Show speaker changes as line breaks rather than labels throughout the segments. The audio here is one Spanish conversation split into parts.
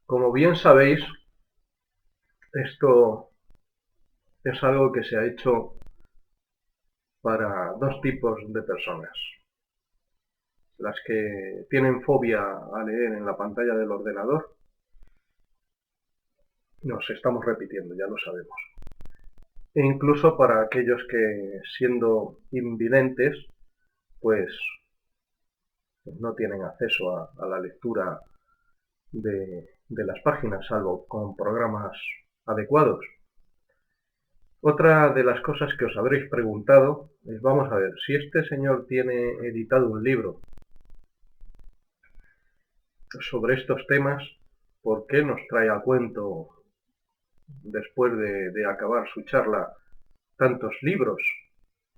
Como bien sabéis, esto es algo que se ha hecho para dos tipos de personas. Las que tienen fobia a leer en la pantalla del ordenador, nos estamos repitiendo, ya lo sabemos. E incluso para aquellos que, siendo invidentes, pues no tienen acceso a la lectura de las páginas, salvo con programas adecuados. Otra de las cosas que os habréis preguntado es, vamos a ver, si este señor tiene editado un libro sobre estos temas, ¿por qué nos trae a cuento, después de acabar su charla, tantos libros?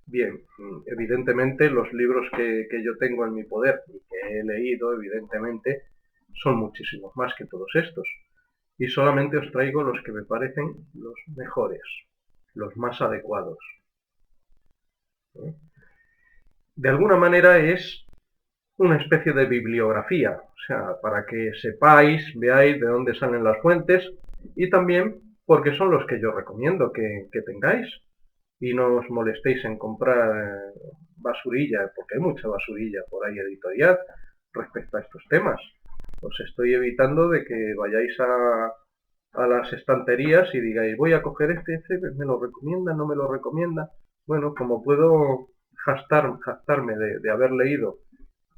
Bien, evidentemente los libros que yo tengo en mi poder y que he leído, evidentemente, son muchísimos más que todos estos. Y solamente os traigo los que me parecen los mejores, los más adecuados. De alguna manera es una especie de bibliografía, o sea, para que sepáis, veáis de dónde salen las fuentes y también porque son los que yo recomiendo que tengáis y no os molestéis en comprar basurilla, porque hay mucha basurilla por ahí editorial respecto a estos temas. Os estoy evitando de que vayáis a las estanterías y digáis, voy a coger este, me lo recomienda, no me lo recomienda. Bueno, como puedo jactarme de haber leído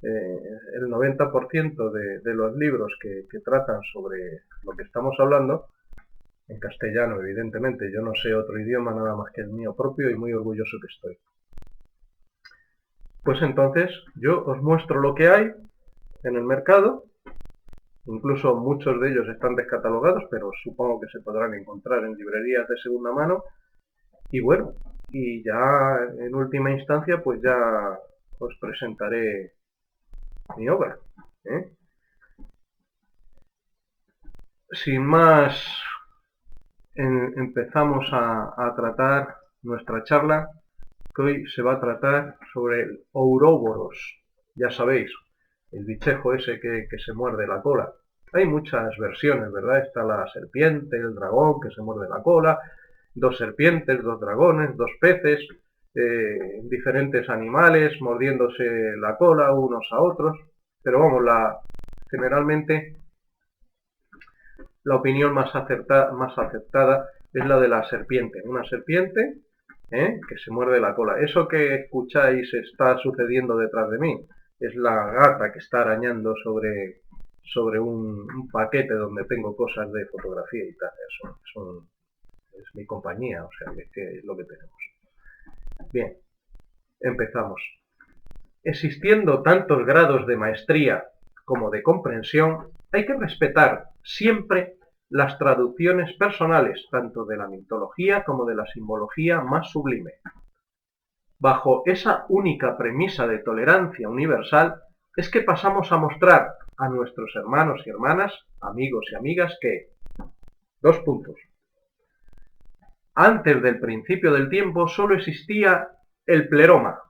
el 90% de los libros que tratan sobre lo que estamos hablando, en castellano, evidentemente, yo no sé otro idioma nada más que el mío propio y muy orgulloso que estoy. Pues entonces yo os muestro lo que hay en el mercado, incluso muchos de ellos están descatalogados, pero supongo que se podrán encontrar en librerías de segunda mano, y bueno, y ya en última instancia pues ya os presentaré mi obra, ¿eh? Sin más, empezamos a tratar nuestra charla, que hoy se va a tratar sobre el Ouroboros. Ya sabéis, el bichejo ese que se muerde la cola. Hay muchas versiones, ¿verdad? Está la serpiente, el dragón que se muerde la cola, dos serpientes, dos dragones, dos peces, diferentes animales mordiéndose la cola unos a otros. Pero vamos, generalmente la opinión más aceptada es la de la serpiente. Una serpiente que se muerde la cola. Eso que escucháis está sucediendo detrás de mí. Es la gata que está arañando sobre un paquete donde tengo cosas de fotografía y tal. Eso es mi compañía, o sea, que es lo que tenemos. Bien, empezamos. Existiendo tantos grados de maestría como de comprensión, hay que respetar siempre las traducciones personales, tanto de la mitología como de la simbología más sublime. Bajo esa única premisa de tolerancia universal, es que pasamos a mostrar a nuestros hermanos y hermanas, amigos y amigas, que, dos puntos, antes del principio del tiempo solo existía el pleroma,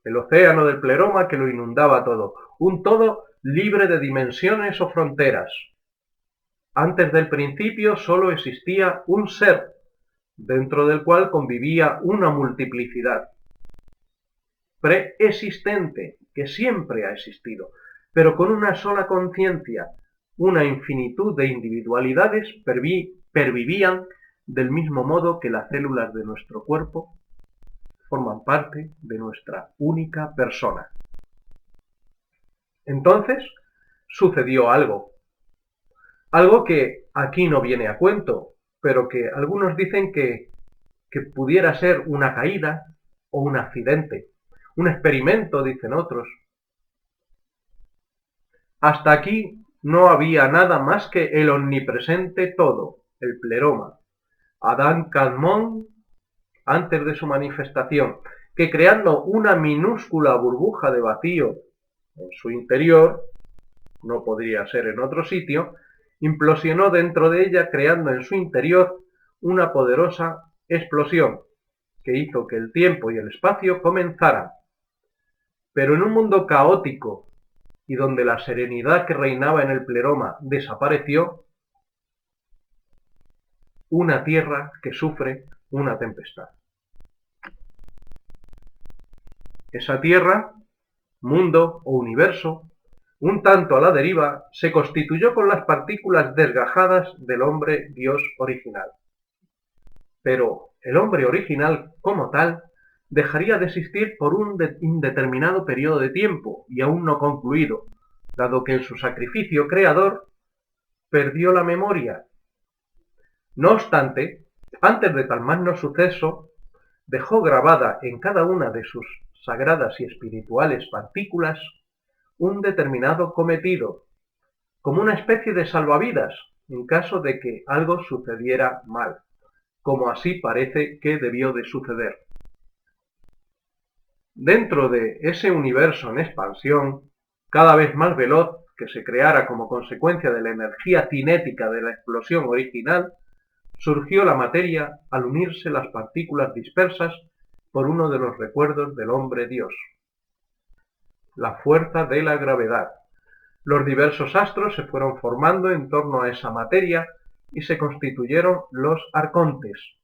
el océano del pleroma que lo inundaba todo, un todo libre de dimensiones o fronteras. Antes del principio solo existía un ser, dentro del cual convivía una multiplicidad preexistente, que siempre ha existido, pero con una sola conciencia, una infinitud de individualidades pervivían del mismo modo que las células de nuestro cuerpo forman parte de nuestra única persona. Entonces sucedió algo que aquí no viene a cuento, pero que algunos dicen que pudiera ser una caída o un accidente, un experimento, dicen otros. Hasta aquí no había nada más que el omnipresente todo, el pleroma, Adán Kadmon, antes de su manifestación, que creando una minúscula burbuja de vacío en su interior, no podría ser en otro sitio, implosionó dentro de ella creando en su interior una poderosa explosión que hizo que el tiempo y el espacio comenzaran. Pero en un mundo caótico y donde la serenidad que reinaba en el pleroma desapareció, una tierra que sufre una tempestad. Esa tierra, mundo o universo, un tanto a la deriva, se constituyó con las partículas desgajadas del hombre Dios original. Pero el hombre original, como tal, dejaría de existir por un indeterminado periodo de tiempo y aún no concluido, dado que en su sacrificio creador perdió la memoria. No obstante, antes de tal magno suceso, dejó grabada en cada una de sus sagradas y espirituales partículas un determinado cometido, como una especie de salvavidas en caso de que algo sucediera mal, como así parece que debió de suceder. Dentro de ese universo en expansión, cada vez más veloz, que se creara como consecuencia de la energía cinética de la explosión original, surgió la materia al unirse las partículas dispersas por uno de los recuerdos del hombre Dios. La fuerza de la gravedad. Los diversos astros se fueron formando en torno a esa materia y se constituyeron los arcontes,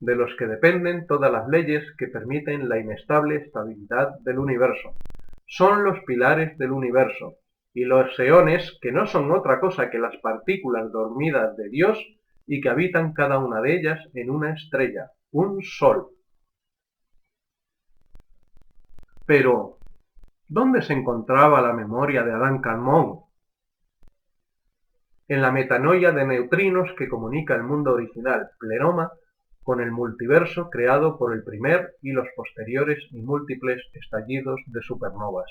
de los que dependen todas las leyes que permiten la inestable estabilidad del universo. Son los pilares del universo, y los eones, que no son otra cosa que las partículas dormidas de Dios y que habitan cada una de ellas en una estrella, un sol. Pero, ¿dónde se encontraba la memoria de Adán Kadmon? En la metanoia de neutrinos que comunica el mundo original, pleroma, con el multiverso creado por el primer y los posteriores y múltiples estallidos de supernovas.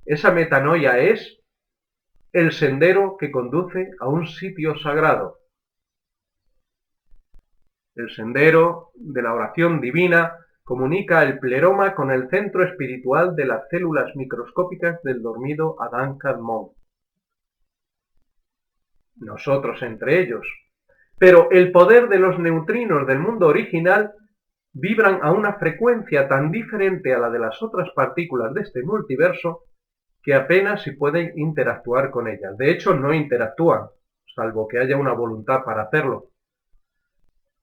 Esa metanoia es el sendero que conduce a un sitio sagrado. El sendero de la oración divina comunica el pleroma con el centro espiritual de las células microscópicas del dormido Adán Kadmon. Nosotros entre ellos. Pero el poder de los neutrinos del mundo original vibran a una frecuencia tan diferente a la de las otras partículas de este multiverso que apenas si pueden interactuar con ellas. De hecho, no interactúan, salvo que haya una voluntad para hacerlo.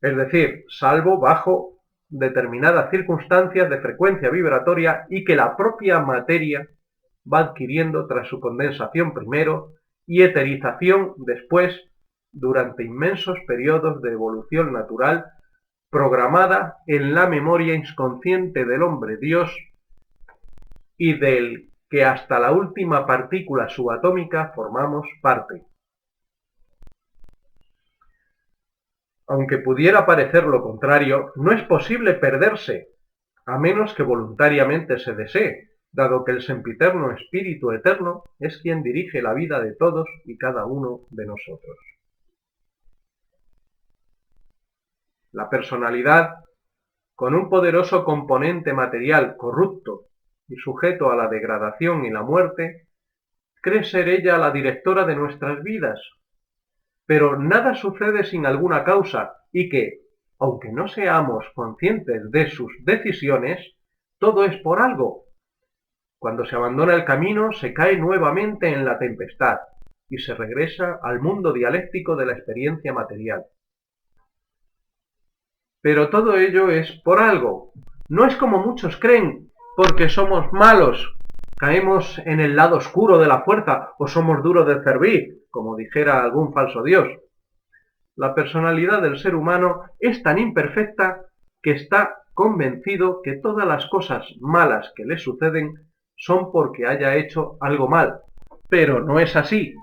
Es decir, salvo bajo determinadas circunstancias de frecuencia vibratoria y que la propia materia va adquiriendo tras su condensación primero y eterización después, durante inmensos periodos de evolución natural programada en la memoria inconsciente del hombre Dios y del que hasta la última partícula subatómica formamos parte. Aunque pudiera parecer lo contrario, no es posible perderse, a menos que voluntariamente se desee, dado que el sempiterno Espíritu Eterno es quien dirige la vida de todos y cada uno de nosotros. La personalidad, con un poderoso componente material corrupto y sujeto a la degradación y la muerte, cree ser ella la directora de nuestras vidas. Pero nada sucede sin alguna causa y que, aunque no seamos conscientes de sus decisiones, todo es por algo. Cuando se abandona el camino, se cae nuevamente en la tempestad y se regresa al mundo dialéctico de la experiencia material. Pero todo ello es por algo. No es como muchos creen, porque somos malos, caemos en el lado oscuro de la fuerza o somos duros de servir, como dijera algún falso dios. La personalidad del ser humano es tan imperfecta que está convencido que todas las cosas malas que le suceden son porque haya hecho algo mal. Pero no es así.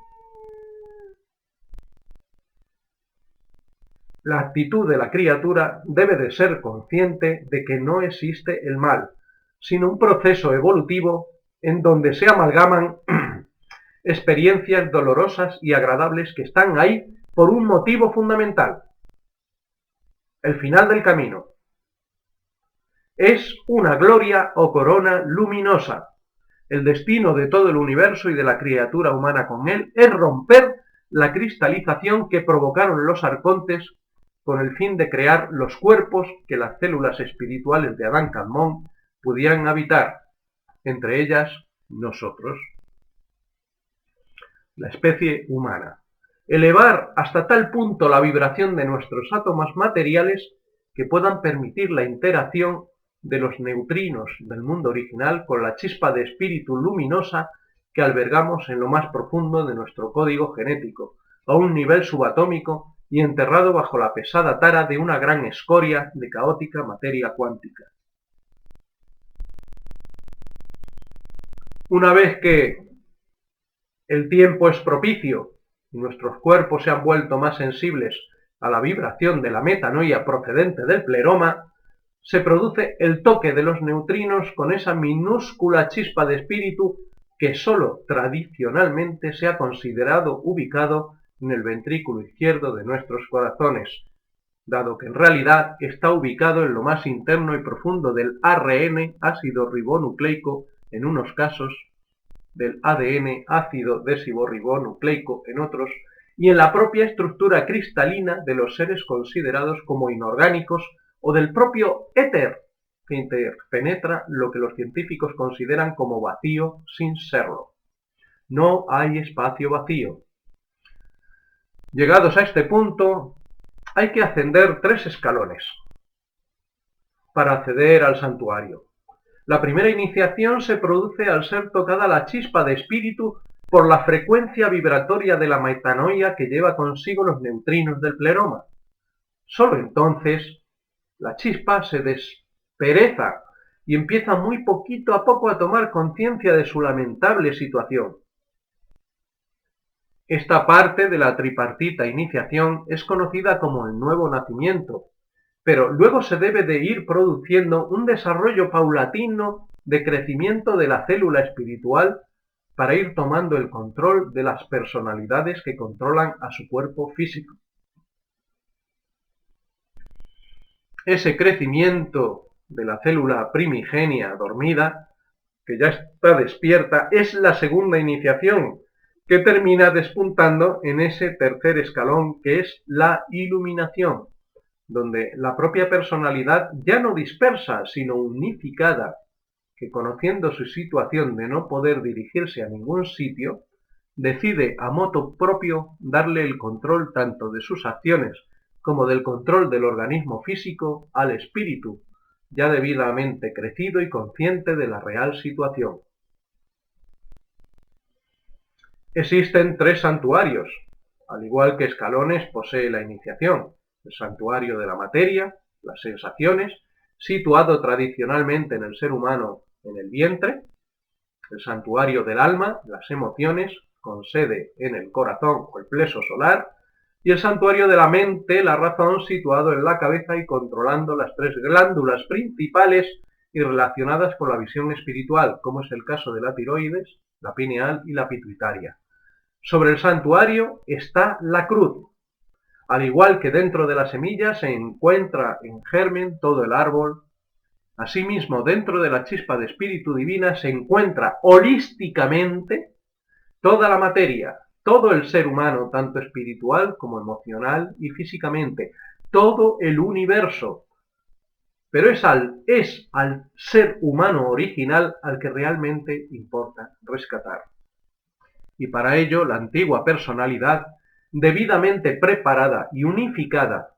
La actitud de la criatura debe de ser consciente de que no existe el mal, sino un proceso evolutivo en donde se amalgaman experiencias dolorosas y agradables que están ahí por un motivo fundamental. El final del camino es una gloria o corona luminosa. El destino de todo el universo y de la criatura humana con él es romper la cristalización que provocaron los arcontes con el fin de crear los cuerpos que las células espirituales de Adán Kadmon pudieran habitar, entre ellas nosotros. la especie humana. Elevar hasta tal punto la vibración de nuestros átomos materiales que puedan permitir la interacción de los neutrinos del mundo original con la chispa de espíritu luminosa que albergamos en lo más profundo de nuestro código genético, a un nivel subatómico y enterrado bajo la pesada tara de una gran escoria de caótica materia cuántica. Una vez que el tiempo es propicio y nuestros cuerpos se han vuelto más sensibles a la vibración de la metanoia procedente del pleroma, se produce el toque de los neutrinos con esa minúscula chispa de espíritu que sólo tradicionalmente se ha considerado ubicado en el ventrículo izquierdo de nuestros corazones, dado que en realidad está ubicado en lo más interno y profundo del ARN, ácido ribonucleico, en unos casos, del ADN, ácido desoxirribonucleico, en otros, y en la propia estructura cristalina de los seres considerados como inorgánicos o del propio éter, que interpenetra lo que los científicos consideran como vacío sin serlo. No hay espacio vacío. Llegados a este punto, hay que ascender 3 escalones para acceder al santuario. La primera iniciación se produce al ser tocada la chispa de espíritu por la frecuencia vibratoria de la metanoia que lleva consigo los neutrinos del pleroma. Solo entonces la chispa se despereza y empieza muy poquito a poco a tomar conciencia de su lamentable situación. Esta parte de la tripartita iniciación es conocida como el nuevo nacimiento, pero luego se debe de ir produciendo un desarrollo paulatino de crecimiento de la célula espiritual para ir tomando el control de las personalidades que controlan a su cuerpo físico. Ese crecimiento de la célula primigenia dormida, que ya está despierta, es la segunda iniciación, que termina despuntando en ese tercer escalón que es la iluminación, donde la propia personalidad ya no dispersa, sino unificada, que conociendo su situación de no poder dirigirse a ningún sitio, decide a motu propio darle el control tanto de sus acciones como del control del organismo físico al espíritu, ya debidamente crecido y consciente de la real situación. Existen 3 santuarios, al igual que escalones posee la iniciación: el santuario de la materia, las sensaciones, situado tradicionalmente en el ser humano en el vientre; el santuario del alma, las emociones, con sede en el corazón o el plexo solar; y el santuario de la mente, la razón, situado en la cabeza y controlando las 3 glándulas principales y relacionadas con la visión espiritual, como es el caso de la tiroides, la pineal y la pituitaria. Sobre el santuario está la cruz. Al igual que dentro de la semilla se encuentra en germen todo el árbol, asimismo dentro de la chispa de espíritu divina se encuentra holísticamente toda la materia, todo el ser humano, tanto espiritual como emocional y físicamente, todo el universo. Pero es al ser humano original al que realmente importa rescatar. Y para ello la antigua personalidad, debidamente preparada y unificada,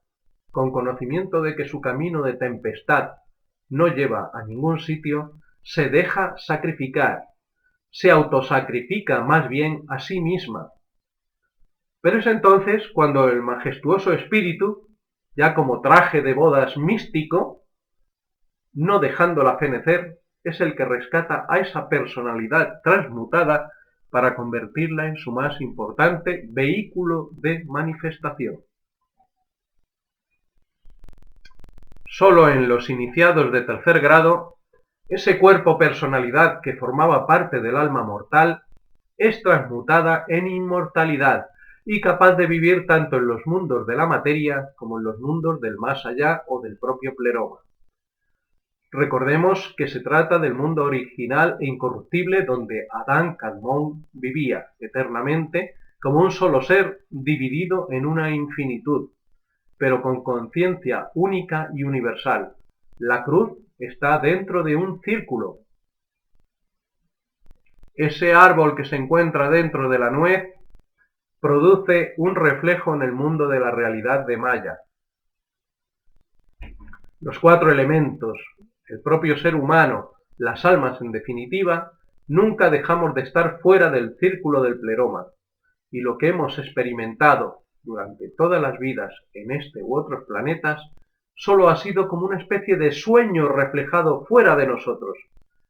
con conocimiento de que su camino de tempestad no lleva a ningún sitio, se deja sacrificar, se autosacrifica más bien a sí misma. Pero es entonces cuando el majestuoso espíritu, ya como traje de bodas místico, no dejándola fenecer, es el que rescata a esa personalidad transmutada para convertirla en su más importante vehículo de manifestación. Solo en los iniciados de tercer grado, ese cuerpo-personalidad que formaba parte del alma mortal es transmutada en inmortalidad y capaz de vivir tanto en los mundos de la materia como en los mundos del más allá o del propio pleroma. Recordemos que se trata del mundo original e incorruptible donde Adán Kadmon vivía eternamente como un solo ser dividido en una infinitud, pero con conciencia única y universal. La cruz está dentro de un círculo. Ese árbol que se encuentra dentro de la nuez produce un reflejo en el mundo de la realidad de Maya. Los 4 elementos, el propio ser humano, las almas en definitiva, nunca dejamos de estar fuera del círculo del pleroma, y lo que hemos experimentado durante todas las vidas en este u otros planetas solo ha sido como una especie de sueño reflejado fuera de nosotros,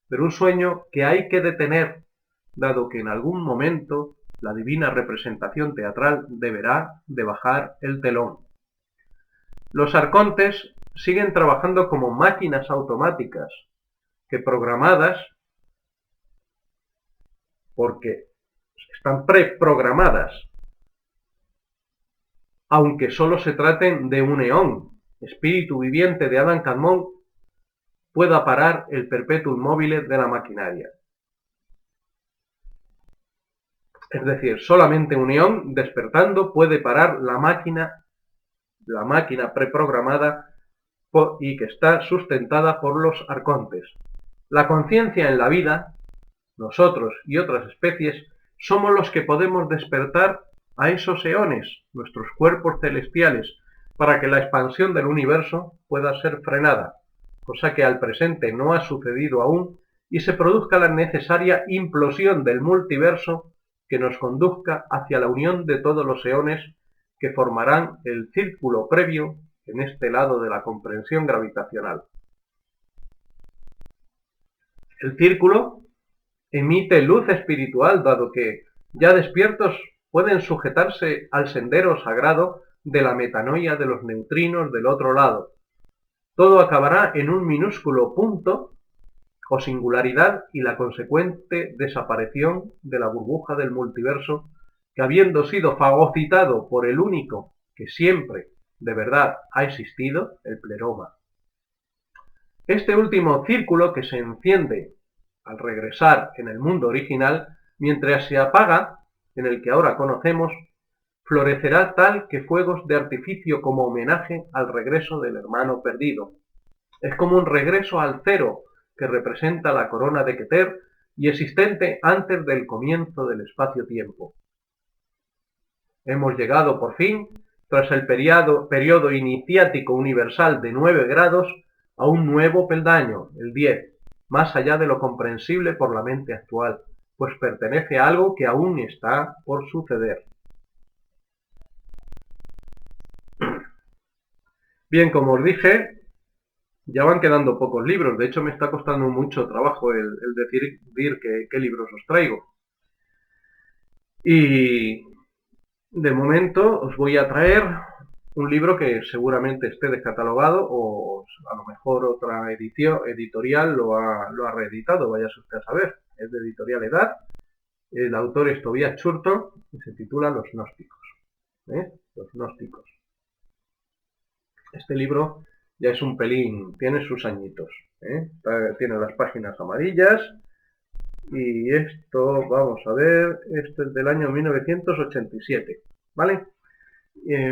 pero un sueño que hay que detener, dado que en algún momento la divina representación teatral deberá de bajar el telón. Los arcontes siguen trabajando como máquinas automáticas que programadas, porque están preprogramadas, aunque solo se traten de un eón, espíritu viviente de Adam Kadmon, pueda parar el perpetuum mobile de la maquinaria. Es decir, solamente un eón despertando puede parar la máquina preprogramada y que está sustentada por los arcontes. La conciencia en la vida, nosotros y otras especies, somos los que podemos despertar a esos eones, nuestros cuerpos celestiales, para que la expansión del universo pueda ser frenada, cosa que al presente no ha sucedido aún, y se produzca la necesaria implosión del multiverso que nos conduzca hacia la unión de todos los eones que formarán el círculo previo en este lado de la comprensión gravitacional. El círculo emite luz espiritual, dado que, ya despiertos, pueden sujetarse al sendero sagrado de la metanoia de los neutrinos del otro lado. Todo acabará en un minúsculo punto o singularidad y la consecuente desaparición de la burbuja del multiverso que, habiendo sido fagocitado por el único que siempre de verdad ha existido, el pleroma. Este último círculo que se enciende al regresar en el mundo original, mientras se apaga en el que ahora conocemos, florecerá tal que fuegos de artificio como homenaje al regreso del hermano perdido. Es como un regreso al cero que representa la corona de Keter y existente antes del comienzo del espacio-tiempo. Hemos llegado por fin, tras el periodo iniciático universal de 9 grados, a un nuevo peldaño, el 10, más allá de lo comprensible por la mente actual, pues pertenece a algo que aún está por suceder. Bien, como os dije, ya van quedando pocos libros. De hecho, me está costando mucho trabajo el decidir qué libros os traigo. Y de momento os voy a traer un libro que seguramente esté descatalogado o a lo mejor otra editorial lo ha reeditado, vaya usted a saber. Es de Editorial Edad. El autor es Tobias Churton y se titula Los Gnósticos. Los Gnósticos. Este libro ya es un pelín, tiene sus añitos. Tiene las páginas amarillas. Y esto, vamos a ver, este es del año 1987, ¿vale?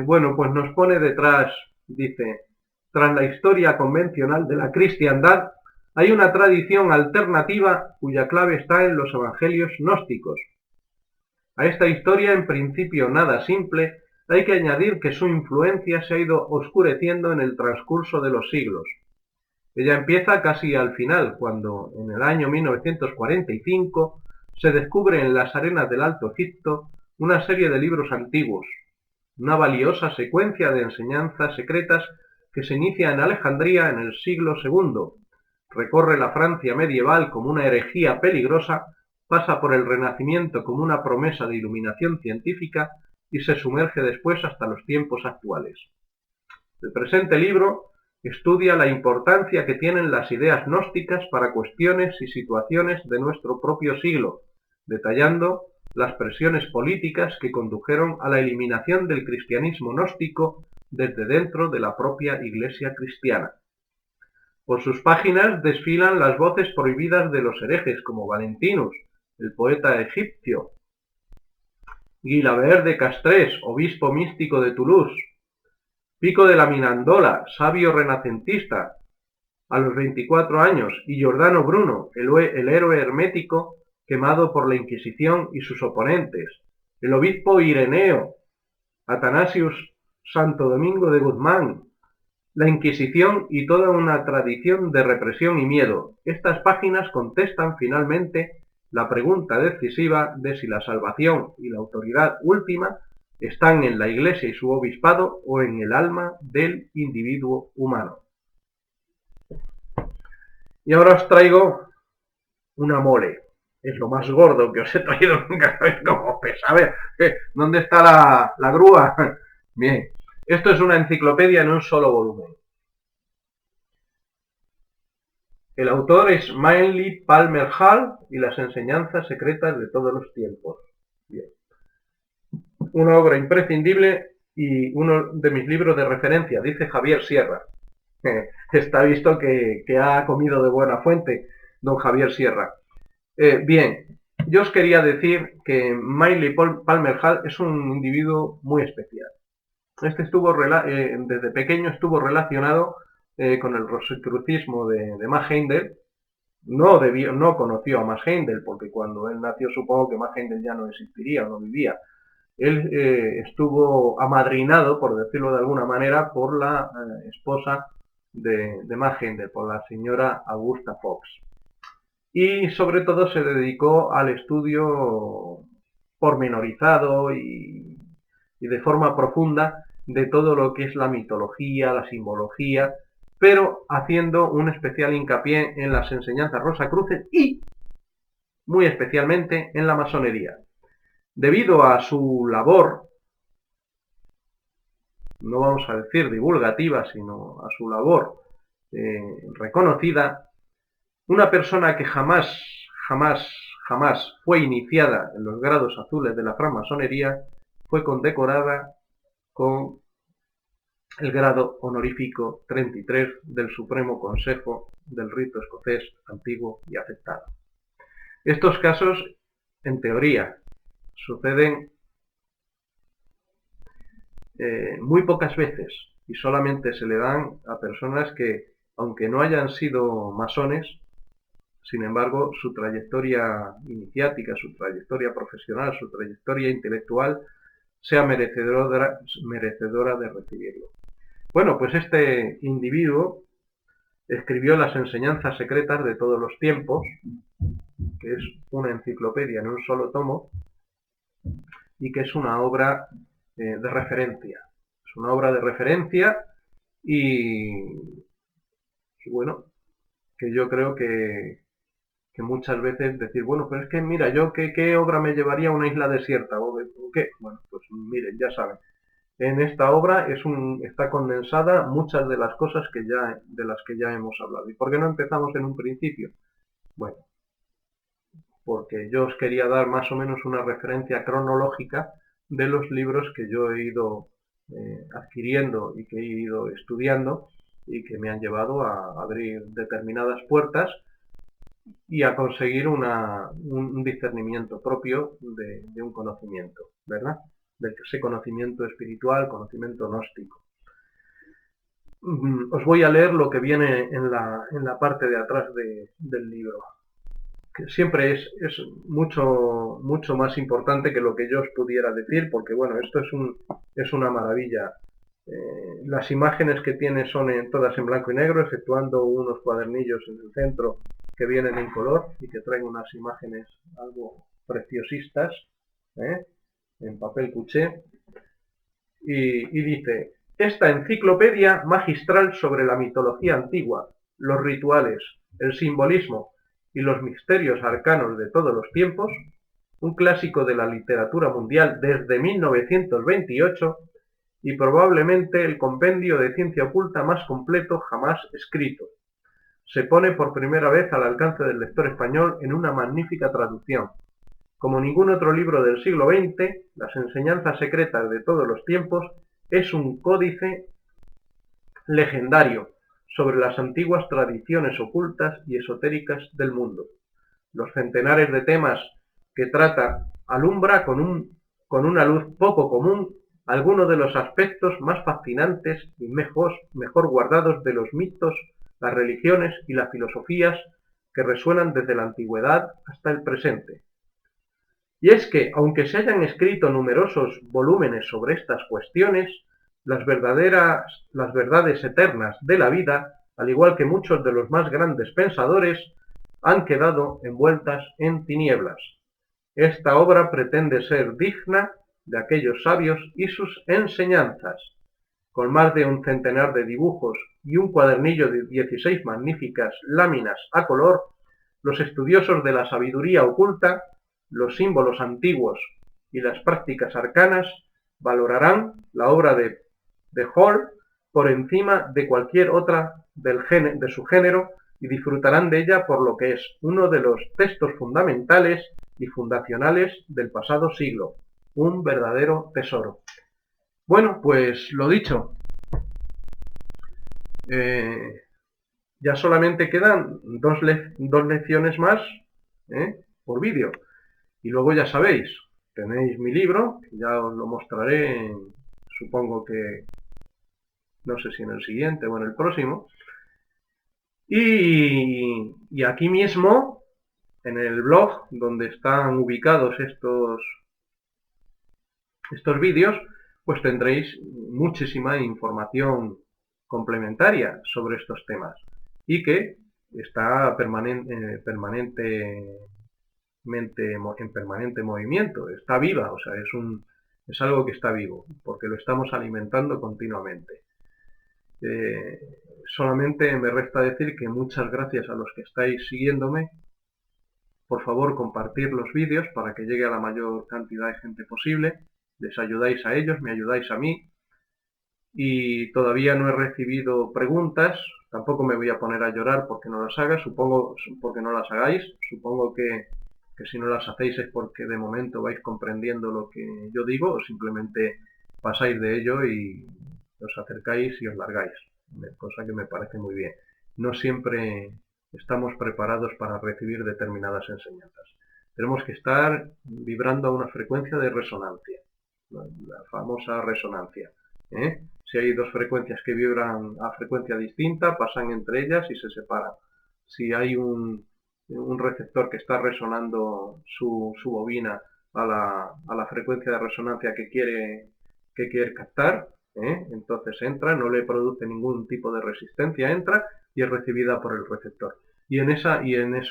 Bueno, pues nos pone detrás, dice, tras la historia convencional de la cristiandad, hay una tradición alternativa cuya clave está en los evangelios gnósticos. A esta historia, en principio nada simple, hay que añadir que su influencia se ha ido oscureciendo en el transcurso de los siglos. Ella empieza casi al final, cuando en el año 1945 se descubre en las arenas del Alto Egipto una serie de libros antiguos, una valiosa secuencia de enseñanzas secretas que se inicia en Alejandría en el siglo II, recorre la Francia medieval como una herejía peligrosa, pasa por el Renacimiento como una promesa de iluminación científica y se sumerge después hasta los tiempos actuales. El presente libro estudia la importancia que tienen las ideas gnósticas para cuestiones y situaciones de nuestro propio siglo, detallando las presiones políticas que condujeron a la eliminación del cristianismo gnóstico desde dentro de la propia Iglesia cristiana. Por sus páginas desfilan las voces prohibidas de los herejes como Valentinus, el poeta egipcio, Guilabert de Castres, obispo místico de Toulouse, Pico de la Mirandola, sabio renacentista, a los 24 años, y Giordano Bruno, el héroe hermético quemado por la Inquisición y sus oponentes, el obispo Ireneo, Atanasius Santo Domingo de Guzmán, la Inquisición y toda una tradición de represión y miedo. Estas páginas contestan finalmente la pregunta decisiva de si la salvación y la autoridad última están en la Iglesia y su obispado o en el alma del individuo humano. Y ahora os traigo una mole. Es lo más gordo que os he traído nunca. ¿Sabéis cómo pesa? A ver, ¿dónde está la grúa? Bien, esto es una enciclopedia en un solo volumen. El autor es Manly Palmer Hall y las enseñanzas secretas de todos los tiempos. Bien. Una obra imprescindible y uno de mis libros de referencia, dice Javier Sierra. Está visto que ha comido de buena fuente don Javier Sierra. Bien, yo os quería decir que Manly Palmer Hall es un individuo muy especial. Este estuvo desde pequeño estuvo relacionado con el rosicrucismo de Max Heindel. No conoció a Max Heindel, porque cuando él nació supongo que Max Heindel ya no existiría o no vivía. Él estuvo amadrinado, por decirlo de alguna manera, por la esposa de Max Heindel, por la señora Augusta Fox. Y sobre todo se dedicó al estudio pormenorizado y de forma profunda de todo lo que es la mitología, la simbología, pero haciendo un especial hincapié en las enseñanzas rosacruces y muy especialmente en la masonería. Debido a su labor, no vamos a decir divulgativa, sino a su labor reconocida, una persona que jamás fue iniciada en los grados azules de la francmasonería fue condecorada con el grado honorífico 33 del Supremo Consejo del Rito Escocés antiguo y aceptado. Estos casos, en teoría, suceden muy pocas veces y solamente se le dan a personas que, aunque no hayan sido masones, sin embargo, su trayectoria iniciática, su trayectoria profesional, su trayectoria intelectual sea merecedora de recibirlo. Bueno, pues este individuo escribió Las enseñanzas secretas de todos los tiempos, que es una enciclopedia en un solo tomo y que es una obra de referencia. Es una obra de referencia y bueno, que yo creo que muchas veces decir, bueno, pero es que mira, yo ¿qué obra me llevaría a una isla desierta? ¿O qué? Bueno, pues miren, ya saben. En esta obra está condensada muchas de las cosas de las que ya hemos hablado. ¿Y por qué no empezamos en un principio? Bueno, porque yo os quería dar más o menos una referencia cronológica de los libros que yo he ido adquiriendo y que he ido estudiando y que me han llevado a abrir determinadas puertas y a conseguir un discernimiento propio de un conocimiento, ¿verdad? De ese conocimiento espiritual, conocimiento gnóstico. Os voy a leer lo que viene en la parte de atrás del libro, que siempre es mucho más importante que lo que yo os pudiera decir, porque bueno, esto es una maravilla. Las imágenes que tiene son todas en blanco y negro, exceptuando unos cuadernillos en el centro que vienen en color y que traen unas imágenes algo preciosistas, en papel cuché, y dice: esta enciclopedia magistral sobre la mitología antigua, los rituales, el simbolismo y los misterios arcanos de todos los tiempos, un clásico de la literatura mundial desde 1928 y probablemente el compendio de ciencia oculta más completo jamás escrito. Se pone por primera vez al alcance del lector español en una magnífica traducción. Como ningún otro libro del siglo XX, Las enseñanzas secretas de todos los tiempos es un códice legendario sobre las antiguas tradiciones ocultas y esotéricas del mundo. Los centenares de temas que trata alumbra con una luz poco común algunos de los aspectos más fascinantes y mejor guardados de los mitos, las religiones y las filosofías que resuenan desde la antigüedad hasta el presente. Y es que, aunque se hayan escrito numerosos volúmenes sobre estas cuestiones, las verdades eternas de la vida, al igual que muchos de los más grandes pensadores, han quedado envueltas en tinieblas. Esta obra pretende ser digna de aquellos sabios y sus enseñanzas. Con más de un centenar de dibujos y un cuadernillo de 16 magníficas láminas a color, los estudiosos de la sabiduría oculta, los símbolos antiguos y las prácticas arcanas valorarán la obra de Hall por encima de cualquier otra de su género y disfrutarán de ella por lo que es uno de los textos fundamentales y fundacionales del pasado siglo, un verdadero tesoro. Bueno, pues lo dicho, ya solamente quedan dos lecciones más por vídeo. Y luego ya sabéis, tenéis mi libro, que ya os lo mostraré, supongo que, no sé si en el siguiente o en el próximo. Y aquí mismo, en el blog, donde están ubicados estos vídeos, pues tendréis muchísima información complementaria sobre estos temas y que está en permanente movimiento, está viva, o sea, es algo que está vivo, porque lo estamos alimentando continuamente. Solamente me resta decir que muchas gracias a los que estáis siguiéndome. Por favor, compartir los vídeos para que llegue a la mayor cantidad de gente posible. Les ayudáis a ellos, me ayudáis a mí. Y todavía no he recibido preguntas. Tampoco me voy a poner a llorar porque no las haga, porque no las hagáis. Supongo que si no las hacéis es porque de momento vais comprendiendo lo que yo digo o simplemente pasáis de ello y os acercáis y os largáis, cosa que me parece muy bien. No siempre estamos preparados para recibir determinadas enseñanzas. Tenemos que estar vibrando a una frecuencia de resonancia, la famosa resonancia. Si hay dos frecuencias que vibran a frecuencia distinta, pasan entre ellas y se separan. Si hay un receptor que está resonando su bobina a la frecuencia de resonancia que quiere captar, entonces entra, no le produce ningún tipo de resistencia, entra y es recibida por el receptor. Y en eso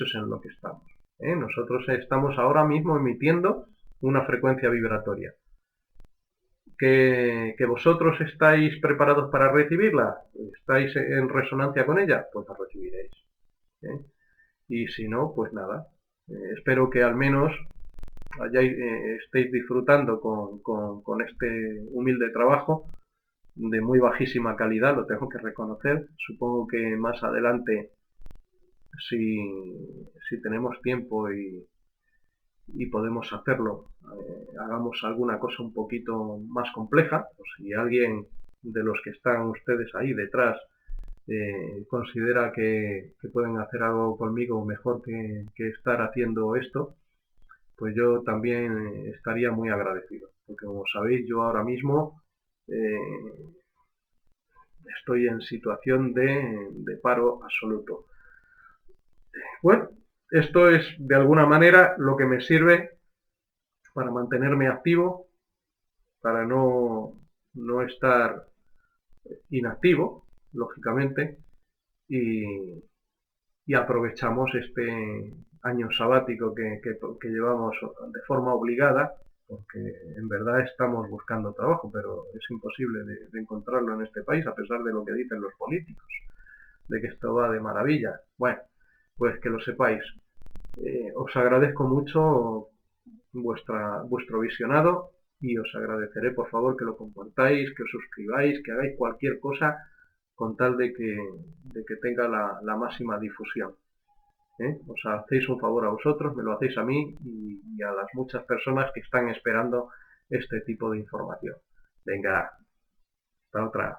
es en lo que estamos. Nosotros estamos ahora mismo emitiendo una frecuencia vibratoria. ¿Que vosotros estáis preparados para recibirla? ¿Estáis en resonancia con ella? Pues la recibiréis. Y si no, pues nada. Espero que al menos estéis disfrutando con este humilde trabajo de muy bajísima calidad, lo tengo que reconocer. Supongo que más adelante, si tenemos tiempo y podemos hacerlo, hagamos alguna cosa un poquito más compleja, o si alguien de los que están ustedes ahí detrás considera que pueden hacer algo conmigo mejor que estar haciendo esto, pues yo también estaría muy agradecido, porque como sabéis yo ahora mismo estoy en situación de paro absoluto. Bueno, esto es de alguna manera lo que me sirve para mantenerme activo, para no estar inactivo, lógicamente, y aprovechamos este año sabático que llevamos de forma obligada, porque en verdad estamos buscando trabajo, pero es imposible de encontrarlo en este país, a pesar de lo que dicen los políticos, de que esto va de maravilla. Bueno, pues que lo sepáis. Os agradezco mucho vuestro visionado y os agradeceré por favor que lo compartáis, que os suscribáis, que hagáis cualquier cosa con tal de que tenga la máxima difusión. Os hacéis un favor a vosotros, me lo hacéis a mí y a las muchas personas que están esperando este tipo de información. Venga, hasta otra.